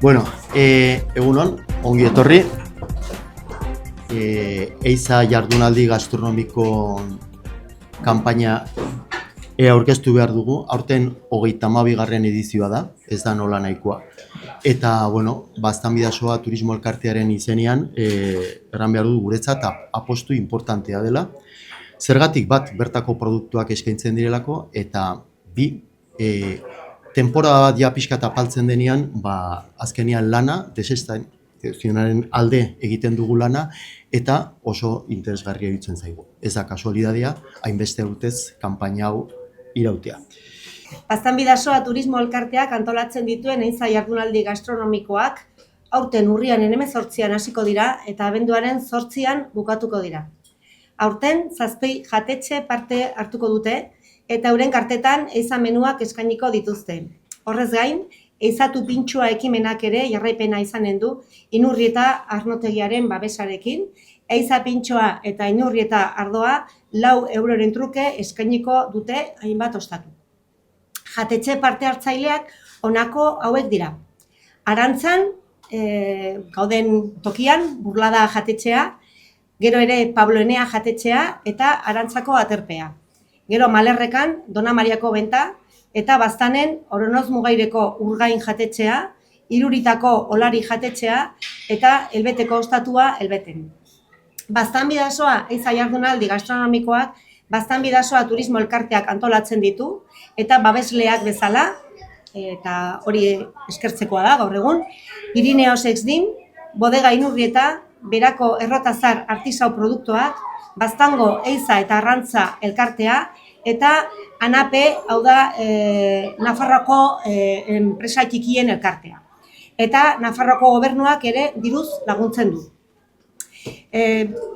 Bueno, egunon, ongi etorri. Eiza jardunaldi gastronomiko kanpaina aurkeztu behar dugu. Aurten 32. edizioa da, ez da nola nahikoa. Eta, bueno, Baztanbidasoa turismo elkartearen izenean, erran behar dugu guretzat apostu importantea dela. Zergatik bat bertako produktuak eskaintzen direlako, eta bi, temporada bat ja pixka apaltzen denean, azkenean lana, desestazionaren alde egiten dugu lana, eta oso interesgarria iruditzen zaigu. Ez da kasualidadea, hainbeste urtez kanpaina hau irautea. Baztanbidasoa turismo elkarteak antolatzen dituen eiza jardunaldi gastronomikoak aurten urriaren 18an hasiko dira eta abenduaren 8an bukatuko dira. Aurten 7 jatetxe parte hartuko dute eta euren kartetan eiza menuak eskainiko dituzte. Horrez gain, eizatu pintxua ekimenak ere jarraipena izanen du Inurrieta Arnotegiaren babesarekin, eiza pintxoa eta Inurrieta ardoa 4 euroren truke eskainiko dute hainbat ostatu. Jatetxe parte hartzaileak honako hauek dira. Arantzan, gauden tokian, Burlada jatetxea, gero ere Pablo Enea jatetxea eta Arantzako aterpea. Gero Malerrekan, Dona Mariako benta, eta Baztanen Oronoz Mugaireko Urgain jatetxea, Iruritako Olari jatetxea eta Elbeteko ostatua Elbeten. Baztanbidasoa eiza jardunaldi gastronomikoak Baztanbidasoa turismo elkarteak antolatzen ditu eta babesleak bezala, eta hori eskertzekoa da gaur egun, Irineos Exdin, Bodega Inurrieta, Berako Errotazar artisau produktuak, Baztango eiza eta arrantza elkartea, eta ANAPE, hau da Nafarroako enpresa txikien elkartea. Eta Nafarroako gobernuak ere diruz laguntzen du.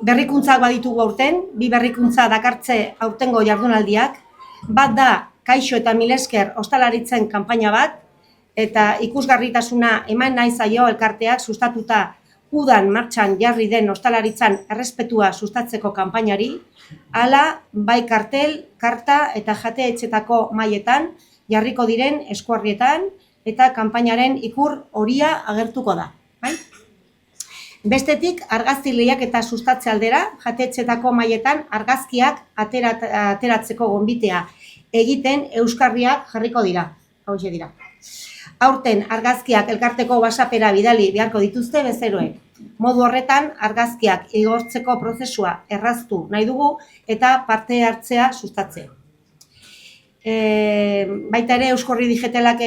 Berrikuntzak baditugu aurten, 2 berrikuntza dakartze aurtengo jardunaldiak, bat da Kaixo eta Milesker ostalaritzen kanpaina bat, eta ikusgarritasuna eman nahi zaio elkarteak sustatuta udan martxan jarri den ostalaritzan errespetua sustatzeko kanpainari, hala bai kartel, karta eta jatetxetako mahaietan jarriko diren eskuarrietan eta kanpainaren ikur horia agertuko da. Bai? Bestetik, argazki lehiaketa sustatze aldera, jatetxetako mahaietan argazkiak ateratzeko gonbitea egiten euskarriak jarriko dira. Hauxe dira. Aurten argazkiak elkarteko WhatsAppera bidali beharko dituzte bezeroek. Modu horretan, argazkiak igortzeko prozesua erraztu nahi dugu eta parte hartzea sustatzea. Baita ere euskorri digitalak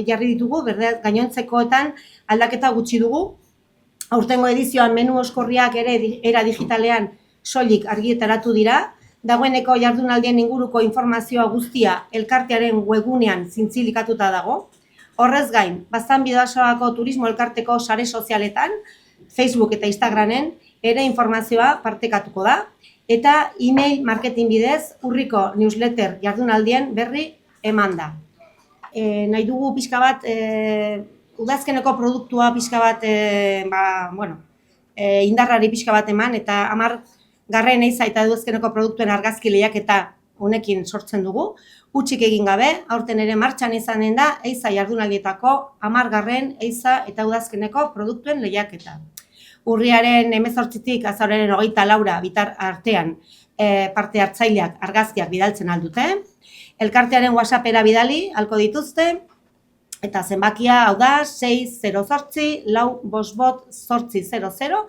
jarri ditugu, gainontzekoetan aldaketa gutxi dugu. Aurtengo edizioan menu euskorriak ere era digitalean soilik argitaratu dira. Dagoeneko jardunaldien inguruko informazioa guztia elkartearen webgunean zintzilikatuta dago. Horrez gain, Baztanbidasoako turismo elkarteko sare sozialetan, Facebook eta Instagramen ere informazioa partekatuko da, eta e-mail marketing bidez urriko newsletter jardunaldien berri eman da. Nahi dugu pixka bat, udazkeneko produktua pixka bat, indarrari pixka bat eman, eta 10. eiza eta udazkeneko produktuen argazki lehiaketa honekin sortzen dugu. Hutsik egin gabe, aurten ere martxan izanen da eiza jardunaldietako 10. eiza eta udazkeneko produktuen lehiaketa. Urriaren 18tik azaroaren 24 bitar artean parte hartzaileak argazkiak bidaltzen aldute. Elkartearen WhatsAppera bidali halko dituzte, eta zenbakia hau da 608-458-800,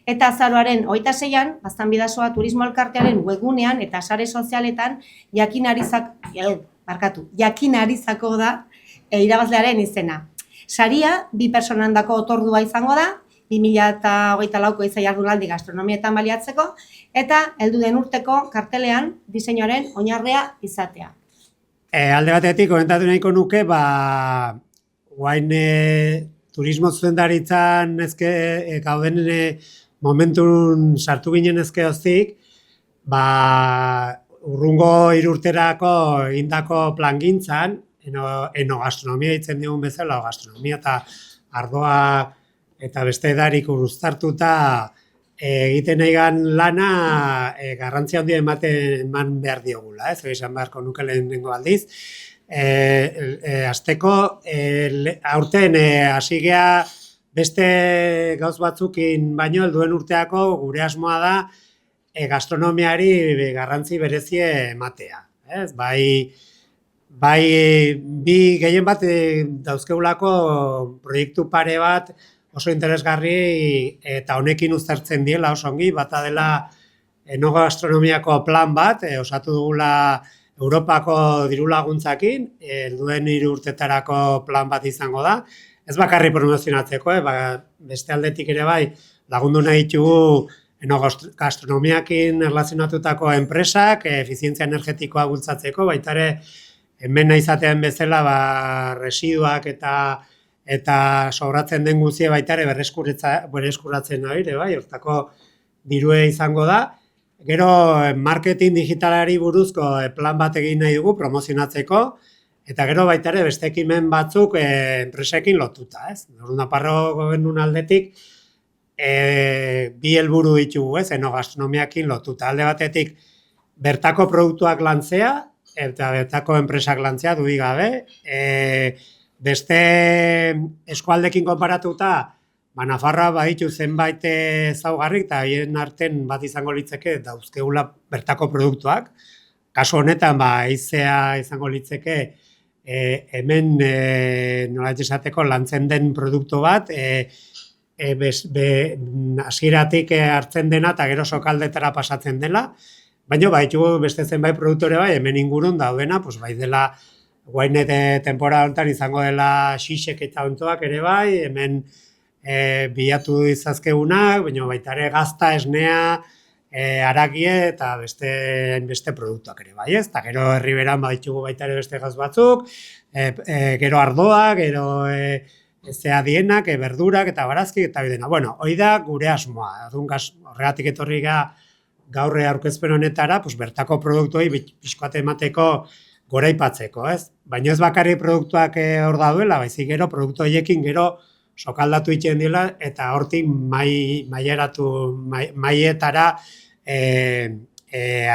eta azaroaren 26an Baztanbidasoa turismo elkartearen webgunean eta sare sozialetan jakinarizako da irabazlearen izena. Saria 2 personandako otordua izango da, 2024ko eiza jardunaldi gastronomietan baliatzeko, eta heldu den urteko kartelean diseinuaren oinarria izatea. Alde batetik, komentatu nahiko nuke, guain turismo zuzendaritzan gauden momentun sartu ginen ezkeoztik, urrungo 3 urterako egindako plangintzan, enogastronomia ditzen digun bezala, gastronomia eta ardoa eta beste edarik uztartuta egiten nahigan lana garrantzia handia eman behar diogula, ez esan beharko nuke lehenengo aldiz. Azteko, aurten hasi gea beste gauz batzukin baino helduen urteako gure asmoa da gastronomiari garrantzi berezie ematea. Ez? Bai, bi gehien bat dauzkeulako proiektu pare bat oso interesgarri eta honekin uztartzen diela oso ongi, bata dela enogastronomiako plan bat, osatu dugula Europako diru laguntzakin, helduen 3 urtetarako plan bat izango da. Ez bakarri promozionatzeko, beste aldetik ere bai lagundu nahi ditugu enogastronomiakin erlazionatutako enpresak, efizientzia energetikoa bultzatzeko, baita ere hemen izatean bezala residuak eta sobratzen den guztie baita ere berreskuratzen nahi, bai, hortako dirue izango da. Gero, marketing digitalari buruzko plan bat egin nahi dugu promozionatzeko, eta gero baita ere beste ekimen batzuk enpresekin lotuta, ez? Nafarroa Gobernun aldetik bi helburu ditugu, ez? Enogastronomiakin lotuta. Alde batetik bertako produktuak lantzea eta bertako enpresak lantzea dudik gabe. Beste eskualdekin konparatuta, Nafarroa baditu zenbait ezaugarrik eta haien arten bat izango litzeke dauzkegula bertako produktuak. Kasu honetan haizea izango litzeke hemen nola esateko lantzen den produktu bat, hasieratik hartzen dena eta gero sokaldetara pasatzen dela, baina baditu beste zenbait produktore bai hemen ingurun daudena, bai dela guain temporada honetan izango dela xixek eta ontoak ere bai, hemen bilatu izazkegunak, baina baita ere gazta, esnea, haragie eta beste produktuak ere bai, ez? Eta gero herriberan baditugu baita ere beste gaz batzuk, gero ardoak, gero zeadienak, berdurak eta barazkik eta bidena. Bueno, hori da gure asmoa. Horregatik etorri gaur aurkezpen honetara, bertako produktuei pixkoate emateko goraipatzeko, ez? Baina ez bakarrik produktuak hor dauela, baizik gero produktu horiekin gero sokaldatu egiten dela eta hortik maietara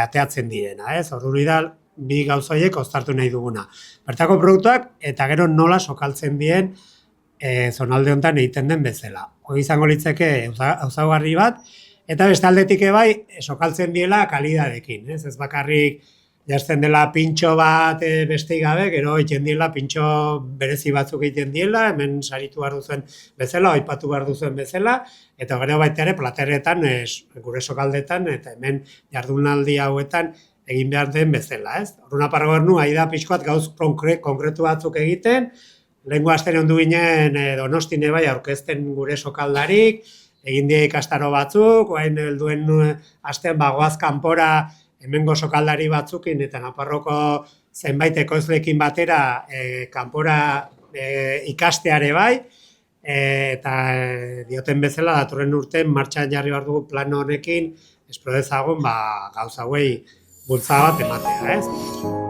ateatzen direna, ez? Hori da bi gauza horiek uztartu nahi duguna. Bertako produktuak eta gero nola sokaltzen dien zonalde honetan egiten den bezala. Hori izango litzeke ezaugarri bat eta beste aldetik bai sokaltzen diela kalidadekin, ez? Ez bakarrik jazten dela pintxo bat besteik gabe, gero egiten diela pintxo berezi batzuk egiten diela, hemen saritu behar duzuen bezala, aipatu behar duzuen bezala, eta gero baita ere plateretan, gure sokaldetan, eta hemen jardunaldi hauetan egin behar den bezala, ez? Nafarroa Gobernu ari da pixkoat gauz konkretu batzuk egiten, lehengo astean ondu ginen Donostine bai aurkezten gure sokaldarik, egin die ikastaro batzuk, orain helduen astean goaz kanpora hemengo sokaldari batzukin eta Nafarroko zenbait ekoizleekin batera kanpora ikasteare bai, eta dioten bezala datorren urtean martxan jarri behar dugu plan honekin espero dezagun gauza hauei bultzada bat ematea, ez?